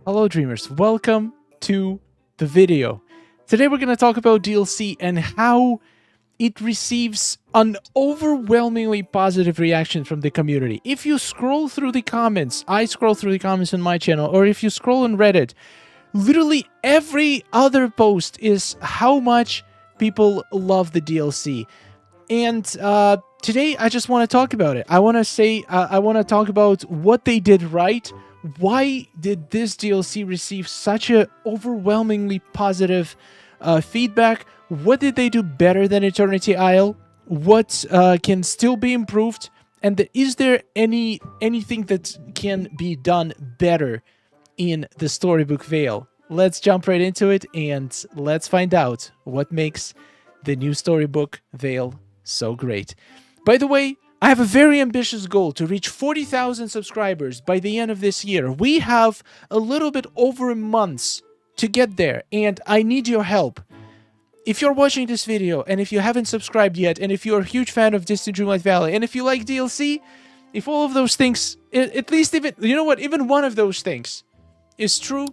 Hello dreamers, welcome to the video. Today we're going to talk about DLC and how it receives an overwhelmingly positive reaction from the community. If you scroll through the comments, I scroll through the comments on my channel, or if you scroll on Reddit, literally every other post is how much people love the DLC. And today I just want to talk about it. I want to talk about what they did right. Why did this DLC receive such a overwhelmingly positive feedback? What did they do better than Eternity Isle? What can still be improved? And is there anything that can be done better in the Storybook Vale? Let's jump right into it and let's find out what makes the new Storybook Vale so great. By the way, I have a very ambitious goal to reach 40,000 subscribers by the end of this year. We have a little bit over a month to get there, and I need your help. If you're watching this video, and if you haven't subscribed yet, and if you're a huge fan of Disney Dreamlight Valley, and if you like DLC, if all of those things, at least even, you know what, even one of those things is true,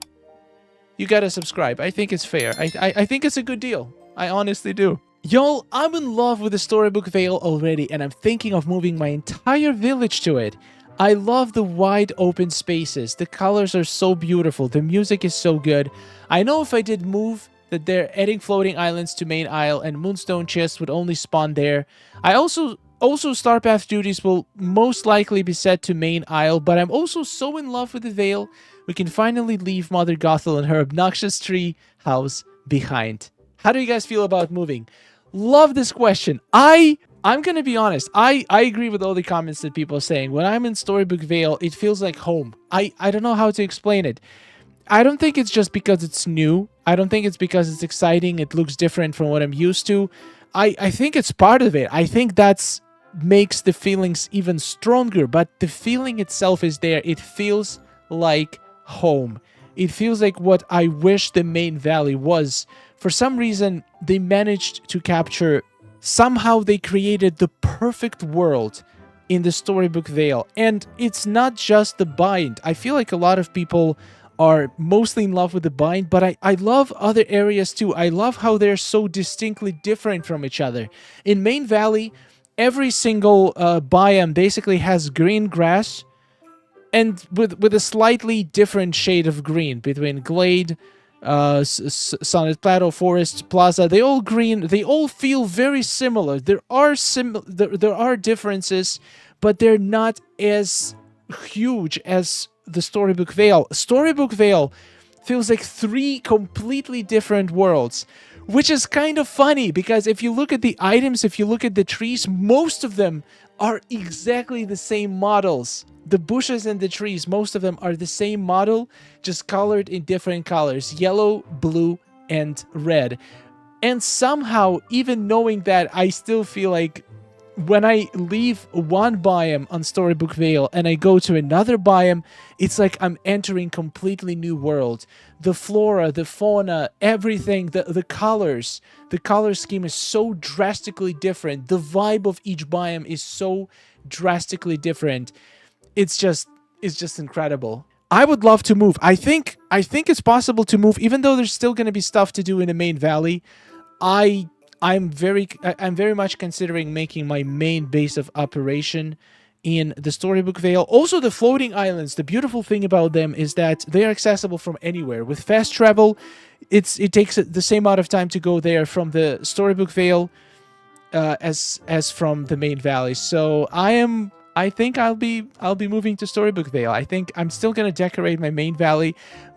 you gotta subscribe. I think it's fair. I think it's a good deal. I honestly do. Y'all, I'm in love with the Storybook Vale already, and I'm thinking of moving my entire village to it. I love the wide open spaces. The colors are so beautiful. The music is so good. I know if I did move, that they're adding floating islands to main isle, and moonstone chests would only spawn there. I also Starpath duties will most likely be set to main isle, but I'm also so in love with the Vale, we can finally leave Mother Gothel and her obnoxious tree house behind. How do you guys feel about moving? Love this question. I'm gonna be honest. I agree with all the comments that people are saying. When I'm in Storybook Vale, it feels like home. I don't know how to explain it. I don't think it's just because it's new. I don't think it's because it's exciting. It looks different from what I'm used to. I think it's part of it. I think that's makes the feelings even stronger. But the feeling itself is there. It feels like home. It feels like what I wish the main valley was. For some reason, they managed to capture, somehow they created the perfect world in the Storybook Vale. And it's not just the bind. I feel like a lot of people are mostly in love with the bind, but I love other areas too. I love how they're so distinctly different from each other. In Main Valley, every single biome basically has green grass, and with a slightly different shade of green between Glade, Summit Plateau, Forest, Plaza. They all green. They all feel very similar. There are differences, but they're not as huge as the Storybook Vale. Storybook Vale feels like three completely different worlds, which is kind of funny because if you look at the items, if you look at the trees, most of them are exactly the same models. The bushes and the trees, most of them are the same model, just colored in different colors, yellow, blue, and red. And somehow, even knowing that, I still feel like when I leave one biome on Storybook Vale and I go to another biome, it's like I'm entering completely new world. The flora, the fauna, everything, the colors, the color scheme is so drastically different. The vibe of each biome is so drastically different. It's just incredible. I would love to move. I think it's possible to move, even though there's still going to be stuff to do in the main valley. I'm very much considering making my main base of operation in the Storybook Vale. Also, the floating islands, the beautiful thing about them is that they are accessible from anywhere. With fast travel, it takes the same amount of time to go there from the Storybook Vale as from the main valley. So I think I'll be moving to Storybook Vale. I think I'm still gonna decorate my main valley,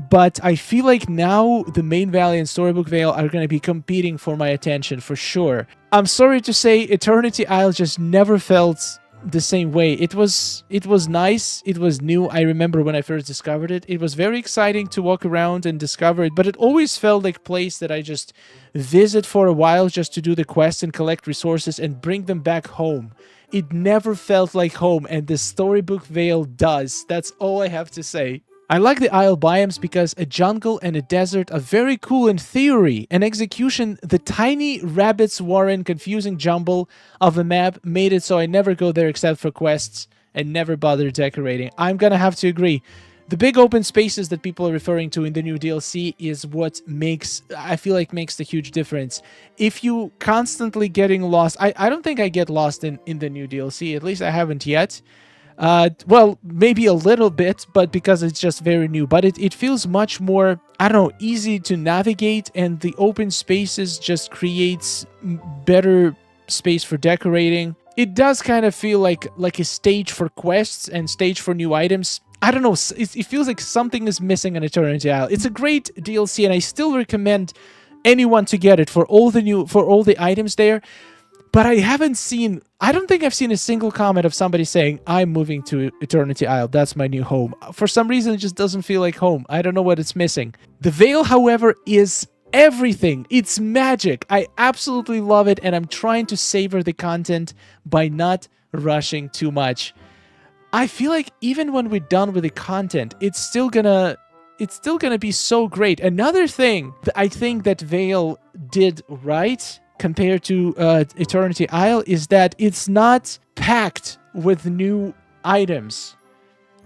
but I feel like now the main valley and Storybook Vale are gonna be competing for my attention for sure. I'm sorry to say, Eternity Isle just never felt the same way. It was nice. It was new. I remember when I first discovered it. It was very exciting to walk around and discover it, but it always felt like a place that I just visit for a while just to do the quests and collect resources and bring them back home. It never felt like home, and the Storybook Vale does. That's all I have to say. I like the Isle biomes because a jungle and a desert are very cool in theory. In execution, the tiny rabbit's warren confusing jumble of a map made it so I never go there except for quests and never bother decorating. I'm gonna have to agree. The big open spaces that people are referring to in the new DLC is what I feel like makes the huge difference. If you constantly getting lost, I don't think I get lost in the new DLC, at least I haven't yet. Well, maybe a little bit, but because it's just very new. But it feels much more, I don't know, easy to navigate, and the open spaces just creates better space for decorating. It does kind of feel like a stage for quests and stage for new items. I don't know, it feels like something is missing in Eternity Isle. It's a great DLC, and I still recommend anyone to get it for all the items there. But I don't think I've seen a single comment of somebody saying, I'm moving to Eternity Isle, that's my new home. For some reason, it just doesn't feel like home. I don't know what it's missing. The Vale, however, is everything. It's magic. I absolutely love it, and I'm trying to savor the content by not rushing too much. I feel like even when we're done with the content, it's still gonna be so great. Another thing that I think that Vale did right compared to Eternity Isle is that it's not packed with new items.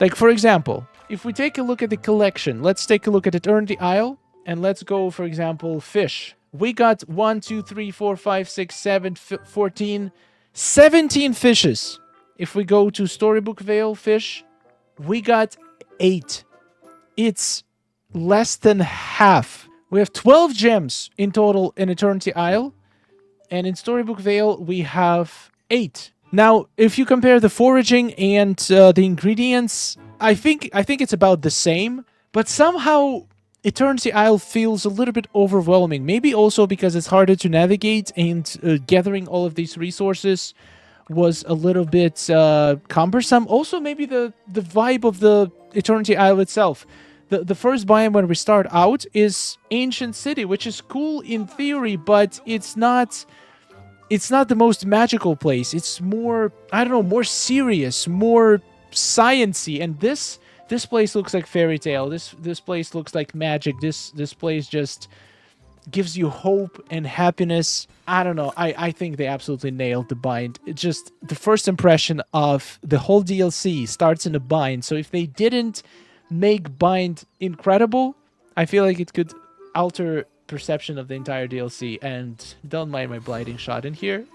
Like, for example, if we take a look at the collection, let's take a look at Eternity Isle, and let's go, for example, fish. We got 1, 2, 3, 4, 5, 6, 7, 14, 17 fishes. If we go to Storybook Vale fish, we got 8. It's less than half. We have 12 gems in total in Eternity Isle, and in Storybook Vale we have 8. Now, if you compare the foraging and the ingredients, I think it's about the same, but somehow Eternity Isle feels a little bit overwhelming. Maybe also because it's harder to navigate, and gathering all of these resources was a little bit cumbersome. Also, maybe the vibe of the Eternity Isle itself. The first biome when we start out is Ancient City, which is cool in theory, but it's not the most magical place. It's more, I don't know, more serious, more sciencey, and this place looks like fairy tale. This place looks like magic. This place just gives you hope and happiness. I don't know. I think they absolutely nailed the bind. It just, the first impression of the whole DLC starts in a bind. So if they didn't make bind incredible, I feel like it could alter perception of the entire DLC. And don't mind my blighting shot in here.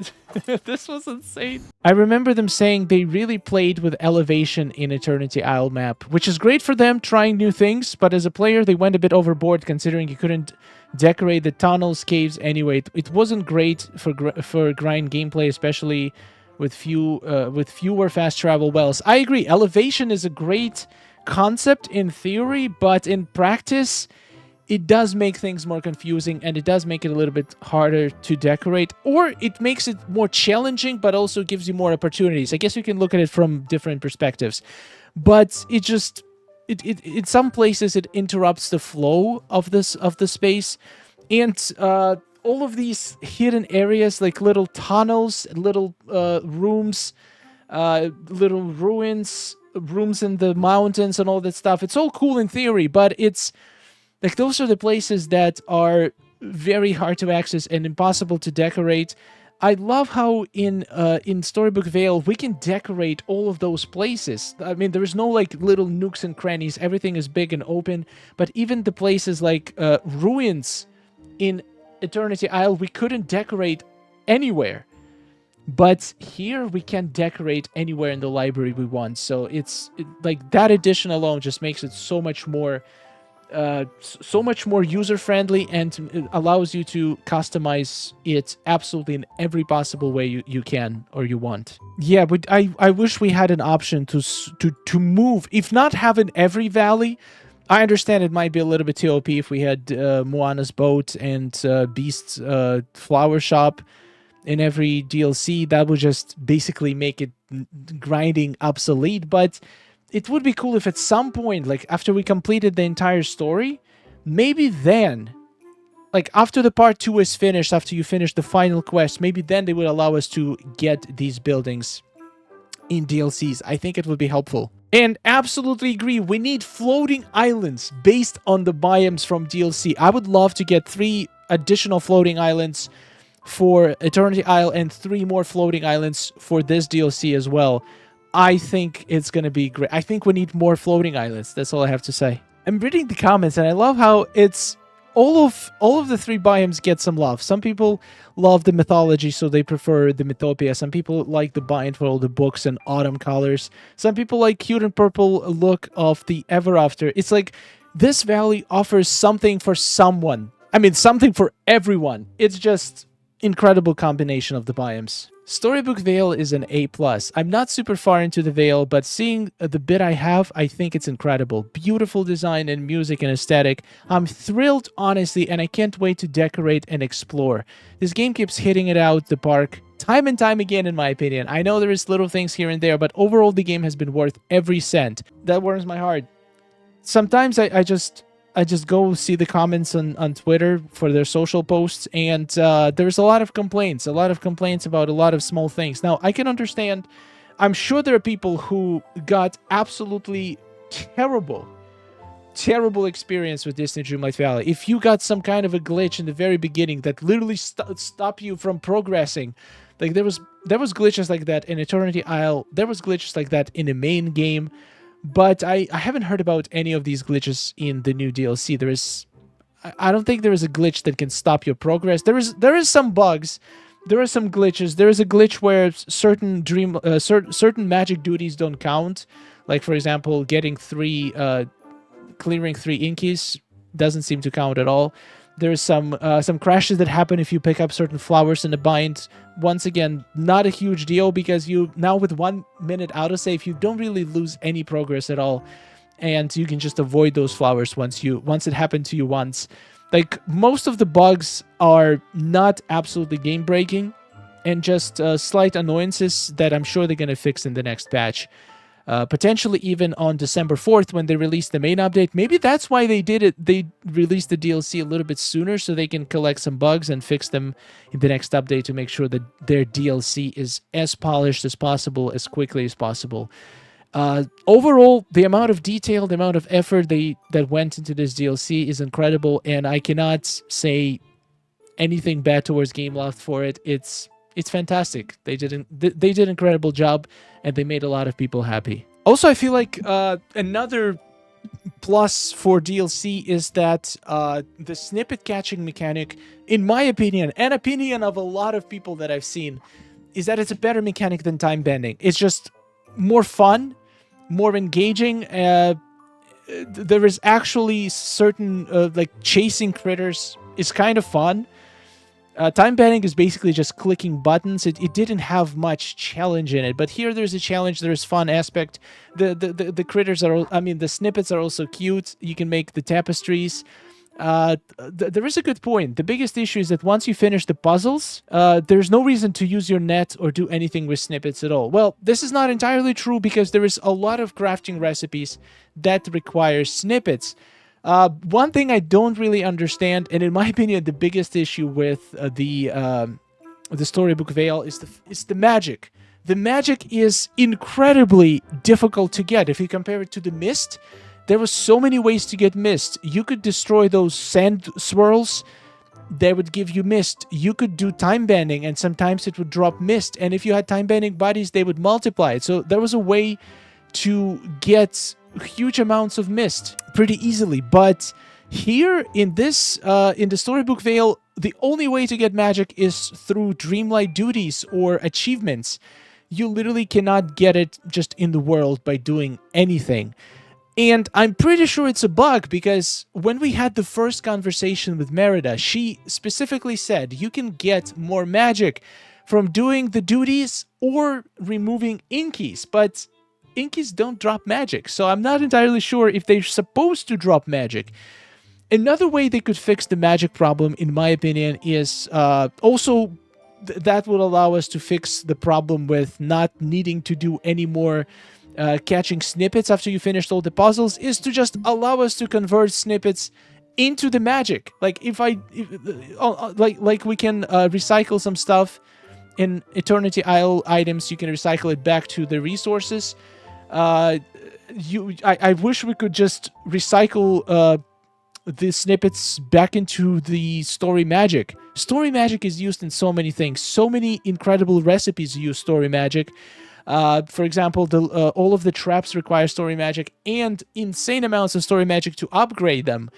This was insane. I remember them saying they really played with elevation in Eternity Isle map, which is great for them trying new things, but as a player they went a bit overboard considering you couldn't decorate the tunnels, caves anyway. It wasn't great for grind gameplay, especially with fewer fast travel wells. I agree, elevation is a great concept in theory, but in practice it does make things more confusing, and it does make it a little bit harder to decorate, or it makes it more challenging but also gives you more opportunities. I guess you can look at it from different perspectives, but it just in some places it interrupts the flow of the space, and all of these hidden areas like little tunnels, little rooms, little ruins, rooms in the mountains and all that stuff, it's all cool in theory, but it's like those are the places that are very hard to access and impossible to decorate. I love how in Storybook Vale we can decorate all of those places. I mean, there is no like little nooks and crannies. Everything is big and open. But even the places like ruins in Eternity Isle, we couldn't decorate anywhere. But here we can decorate anywhere in the library we want. So like that addition alone just makes it so much more user-friendly, and it allows you to customize it absolutely in every possible way you can or you want. Yeah, but I wish we had an option to move, if not have in every valley. I understand it might be a little bit too OP if we had Moana's boat and Beast's flower shop in every DLC. That would just basically make it grinding obsolete, but it would be cool if at some point, like after we completed the entire story, maybe then, like after the part 2 is finished, after you finish the final quest, maybe then they would allow us to get these buildings in DLCs. I think it would be helpful. And absolutely agree, we need floating islands based on the biomes from DLC. I would love to get 3 additional floating islands for Eternity Isle and 3 more floating islands for this DLC as well. I think it's going to be great. I think we need more floating islands. That's all I have to say. I'm reading the comments, and I love how it's all of the three biomes get some love. Some people love the mythology, so they prefer the Mythopia. Some people like the bind for all the books and autumn colors. Some people like cute and purple look of the Ever After. It's like this valley offers something for someone. I mean, something for everyone. It's just incredible combination of the biomes. Storybook Vale is an A+. I'm not super far into the Vale, but seeing the bit I have, I think it's incredible. Beautiful design and music and aesthetic. I'm thrilled, honestly, and I can't wait to decorate and explore. This game keeps hitting it out the park time and time again, in my opinion. I know there is little things here and there, but overall the game has been worth every cent. That warms my heart. Sometimes I just go see the comments on Twitter for their social posts, and there's a lot of complaints about a lot of small things. Now, I can understand. I'm sure there are people who got absolutely terrible experience with Disney Dreamlight Valley. If you got some kind of a glitch in the very beginning that literally stop you from progressing, like there was glitches like that in Eternity Isle, there was glitches like that in the main game. But I haven't heard about any of these glitches in the new DLC. I don't think there is a glitch that can stop your progress. There is some bugs. There are some glitches. There is a glitch where certain certain magic duties don't count. Like, for example, clearing 3 Inkies doesn't seem to count at all. There's some crashes that happen if you pick up certain flowers in the bind. Once again, not a huge deal, because you now with 1 minute autosave, you don't really lose any progress at all, and you can just avoid those flowers once it happened to you once. Like, most of the bugs are not absolutely game breaking, and just slight annoyances that I'm sure they're gonna fix in the next patch. Potentially even on December 4th when they release the main update. Maybe that's why they did it. They released the DLC a little bit sooner so they can collect some bugs and fix them in the next update to make sure that their DLC is as polished as possible, as quickly as possible. Overall, the amount of detail, the amount of effort that went into this DLC is incredible, and I cannot say anything bad towards Gameloft for it. It's fantastic. They did an incredible job, and they made a lot of people happy. Also, I feel like another plus for DLC is that the snippet catching mechanic, in my opinion, and opinion of a lot of people that I've seen, is that it's a better mechanic than time bending. It's just more fun, more engaging. There is actually certain like chasing critters is kind of fun. Time bending is basically just clicking buttons. It didn't have much challenge in it, but here there's a challenge. There's fun aspect. The critters are, I mean, the snippets are also cute. You can make the tapestries. There is a good point. The biggest issue is that once you finish the puzzles, there's no reason to use your net or do anything with snippets at all. Well, this is not entirely true, because there is a lot of crafting recipes that require snippets. One thing I don't really understand, and in my opinion, the biggest issue with the Storybook Vale is the magic. The magic is incredibly difficult to get. If you compare it to the mist, there were so many ways to get mist. You could destroy those sand swirls. They would give you mist. You could do time bending, and sometimes it would drop mist. And if you had time bending buddies, they would multiply it. So there was a way to get huge amounts of mist pretty easily. But here in this in the Storybook Vale, the only way to get magic is through Dreamlight duties or achievements. You literally cannot get it just in the world by doing anything. And I'm pretty sure it's a bug, because when we had the first conversation with Merida, she specifically said you can get more magic from doing the duties or removing Inkies, but Inkies don't drop magic, so I'm not entirely sure if they're supposed to drop magic. Another way they could fix the magic problem, in my opinion, is also that would allow us to fix the problem with not needing to do any more catching snippets after you finished all the puzzles, is to just allow us to convert snippets into the magic. Like like we can recycle some stuff in Eternity Isle items. You can recycle it back to the resources. I wish we could just recycle the snippets back into the story magic. Story magic is used in so many things. So many incredible recipes use story magic. For example, all of the traps require story magic and insane amounts of story magic to upgrade them.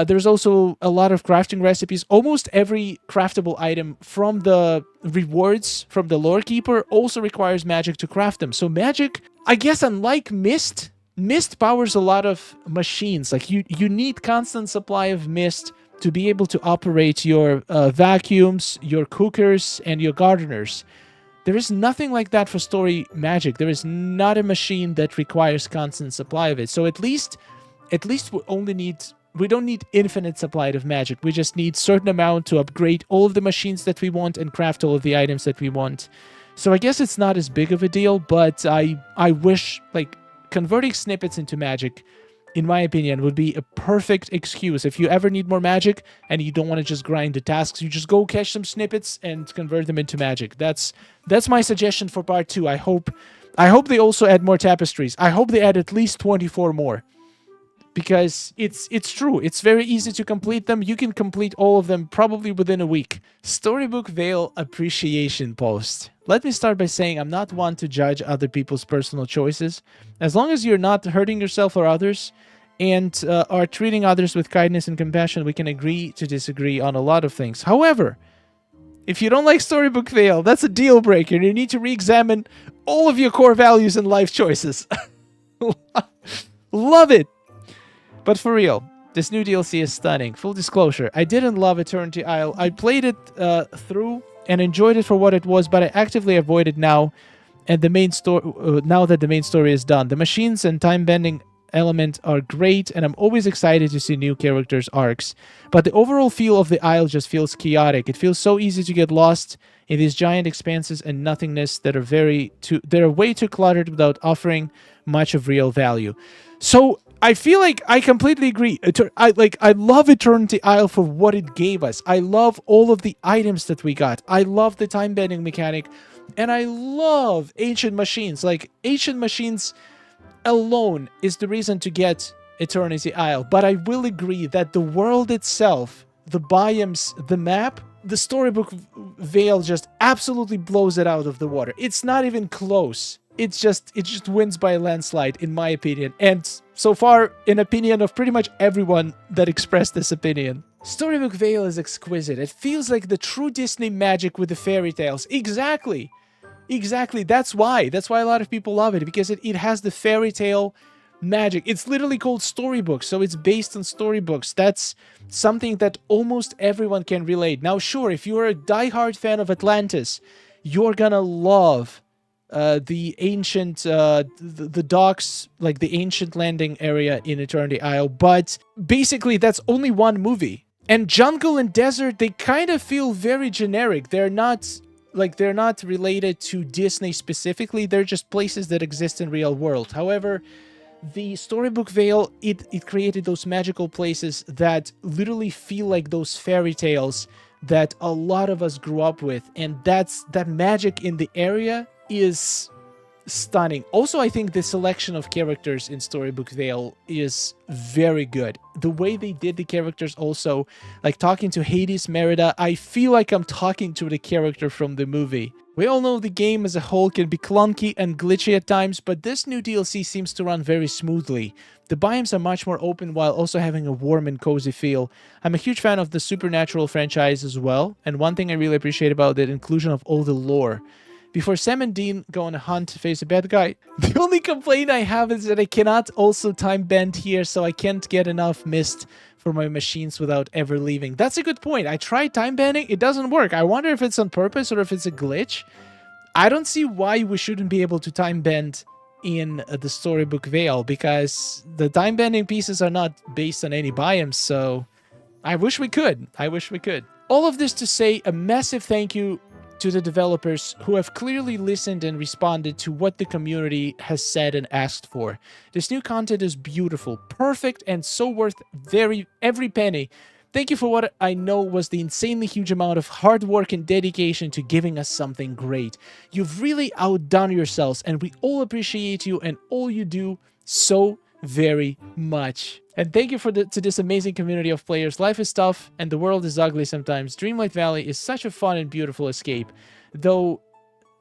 There's also a lot of crafting recipes. Almost every craftable item from the rewards from the lore keeper also requires magic to craft them. So magic, I guess, unlike mist powers a lot of machines. Like you need constant supply of mist to be able to operate your vacuums, your cookers, and your gardeners. There is nothing like that for story magic. There is not a machine that requires constant supply of it. So at least we don't need infinite supply of magic. We just need certain amount to upgrade all of the machines that we want and craft all of the items that we want. So I guess it's not as big of a deal, but I wish, like, converting snippets into magic, in my opinion, would be a perfect excuse. If you ever need more magic and you don't want to just grind the tasks, you just go catch some snippets and convert them into magic. That's my suggestion for part 2. I hope they also add more tapestries. I hope they add at least 24 more. Because it's true. It's very easy to complete them. You can complete all of them probably within a week. Storybook Vale appreciation post. Let me start by saying I'm not one to judge other people's personal choices. As long as you're not hurting yourself or others and are treating others with kindness and compassion, we can agree to disagree on a lot of things. However, if you don't like Storybook Vale, that's a deal breaker. You need to re-examine all of your core values and life choices. Love it. But for real, this new DLC is stunning. Full disclosure, I didn't love Eternity Isle. I played it through and enjoyed it for what it was, but I actively avoid it now. And the main story, now that the main story is done, the machines and time-bending element are great, and I'm always excited to see new characters' arcs. But the overall feel of the Isle just feels chaotic. It feels so easy to get lost in these giant expanses and nothingness that are way too cluttered without offering much of real value. So I feel like I completely agree. I love Eternity Isle for what it gave us. I love all of the items that we got. I love the time bending mechanic, and I love ancient machines. Like, ancient machines alone is the reason to get Eternity Isle. But I will agree that the world itself, the biomes, the map, the Storybook Vale just absolutely blows it out of the water. It's not even close. It just wins by a landslide, in my opinion. And so far, in opinion of pretty much everyone that expressed this opinion. Storybook Vale is exquisite. It feels like the true Disney magic with the fairy tales. Exactly. Exactly. That's why a lot of people love it, because it has the fairy tale magic. It's literally called storybooks, so it's based on storybooks. That's something that almost everyone can relate. Now, sure, if you're a diehard fan of Atlantis, you're gonna love the ancient, the docks, like the ancient landing area in Eternity Isle, but basically that's only one movie. And jungle and desert, they kind of feel very generic. They're not related to Disney specifically. They're just places that exist in real world. However, the Storybook Vale, it created those magical places that literally feel like those fairy tales that a lot of us grew up with, and that magic in the area is stunning. Also, I think the selection of characters in Storybook Vale is very good. The way they did the characters also, like talking to Hades Merida, I feel like I'm talking to the character from the movie. We all know the game as a whole can be clunky and glitchy at times, but this new DLC seems to run very smoothly. The biomes are much more open while also having a warm and cozy feel. I'm a huge fan of the Supernatural franchise as well, and one thing I really appreciate about the inclusion of all the lore. Before Sam and Dean go on a hunt to face a bad guy, the only complaint I have is that I cannot also time bend here, so I can't get enough mist for my machines without ever leaving. That's a good point. I tried time bending, it doesn't work. I wonder if it's on purpose or if it's a glitch. I don't see why we shouldn't be able to time bend in the Storybook Vale, because the time bending pieces are not based on any biomes, so I wish we could. I wish we could. All of this to say a massive thank you to the developers who have clearly listened and responded to what the community has said and asked for. This new content is beautiful, perfect, and so worth every penny. Thank you for what I know was the insanely huge amount of hard work and dedication to giving us something great. You've really outdone yourselves, and we all appreciate you and all you do so very much. And thank you to this amazing community of players. Life is tough and the world is ugly sometimes. Dreamlight Valley is such a fun and beautiful escape. Though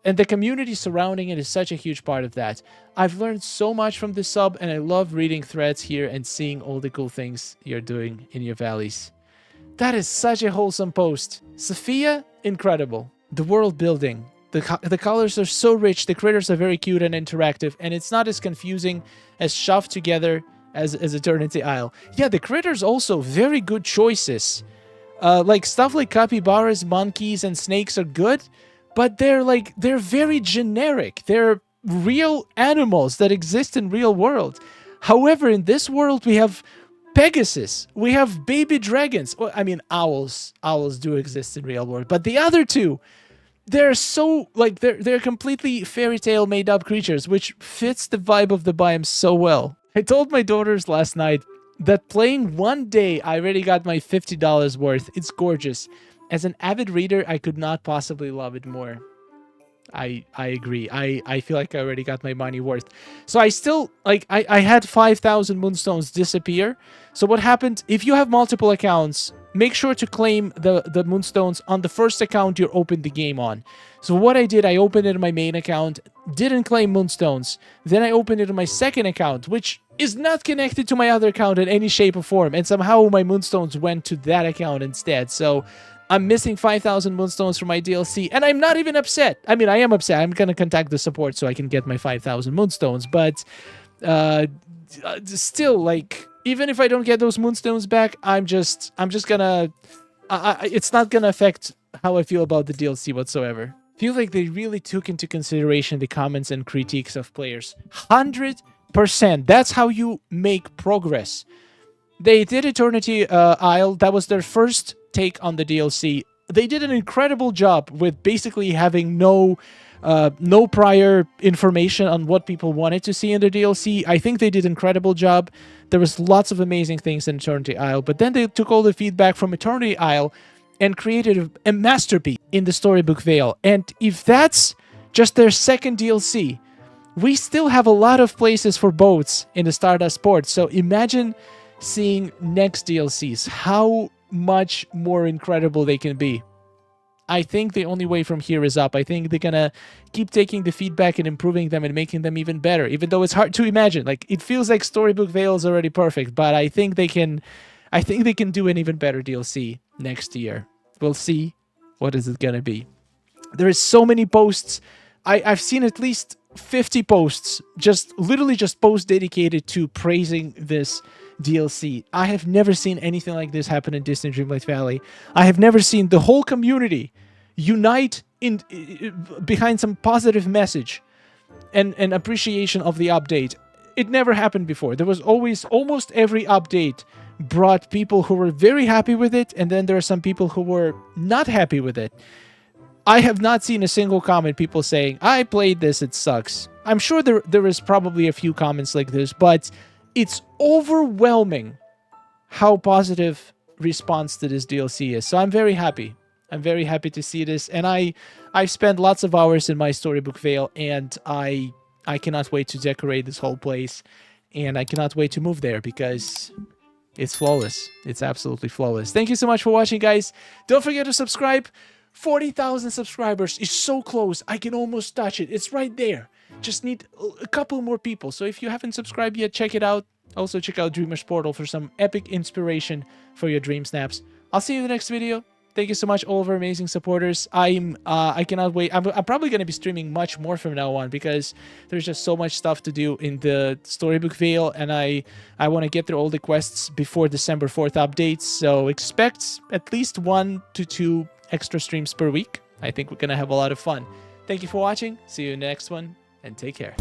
And the community surrounding it is such a huge part of that. I've learned so much from this sub, and I love reading threads here and seeing all the cool things you're doing in your valleys. That is such a wholesome post. Sophia, incredible. The world building. The colors are so rich, the critters are very cute and interactive, and it's not as confusing as shoved together as Eternity Isle. Yeah, the critters also very good choices. Like stuff like capybaras, monkeys, and snakes are good, but they're very generic. They're real animals that exist in real world. However, in this world, we have Pegasus. We have baby dragons. Well, I mean, owls. Owls do exist in real world, but the other two, they're so like they're completely fairy tale made up creatures, which fits the vibe of the biome so well. I told my daughters last night that playing one day, I already got my $50 worth. It's gorgeous. As an avid reader, I could not possibly love it more. I agree. I feel like I already got my money worth. So I still, like, I had 5,000 moonstones disappear. So what happened, if you have multiple accounts, make sure to claim the moonstones on the first account you opened the game on. So what I did, I opened it in my main account, didn't claim moonstones. Then I opened it in my second account, which is not connected to my other account in any shape or form. And somehow my moonstones went to that account instead. So I'm missing 5,000 moonstones from my DLC, and I'm not even upset. I mean, I am upset. I'm gonna contact the support so I can get my 5,000 moonstones, but still, like, even if I don't get those moonstones back, I'm just gonna... it's not gonna affect how I feel about the DLC whatsoever. Feel like they really took into consideration the comments and critiques of players. 100%. That's how you make progress. They did Eternity Isle. That was their first take on the DLC. They did an incredible job with basically having no prior information on what people wanted to see in the DLC. I think they did an incredible job. There was lots of amazing things in Eternity Isle, but then they took all the feedback from Eternity Isle and created a masterpiece in the Storybook Vale. And if that's just their second DLC, we still have a lot of places for boats in the Stardust Port. So imagine seeing next DLCs, how much more incredible they can be. I think the only way from here is up. I think they're gonna keep taking the feedback and improving them and making them even better, even though it's hard to imagine. Like, it feels like Storybook Vale is already perfect, but I think they can do an even better DLC next year. We'll see. What is it gonna be? There is so many posts. I've seen at least 50 posts, literally just posts dedicated to praising this DLC. I have never seen anything like this happen in Disney Dreamlight Valley. I have never seen the whole community unite behind some positive message and appreciation of the update. It never happened before. There was always, almost every update brought people who were very happy with it, and then there are some people who were not happy with it. I have not seen a single comment people saying, I played this, it sucks. I'm sure there is probably a few comments like this, but it's overwhelming how positive response to this DLC is. So I'm very happy. I'm very happy to see this. And I've spent lots of hours in my Storybook Vale, and I cannot wait to decorate this whole place. And I cannot wait to move there because it's flawless. It's absolutely flawless. Thank you so much for watching, guys. Don't forget to subscribe. 40,000 subscribers is so close. I can almost touch it. It's right there. Just need a couple more people. So if you haven't subscribed yet, check it out. Also check out Dreamer's Portal for some epic inspiration for your dream snaps. I'll see you in the next video. Thank you so much, all of our amazing supporters. I cannot wait. I'm probably going to be streaming much more from now on because there's just so much stuff to do in the Storybook Vale, and I want to get through all the quests before December 4th updates. So expect at least 1 to 2 extra streams per week. I think we're going to have a lot of fun. Thank you for watching. See you in the next one, and take care.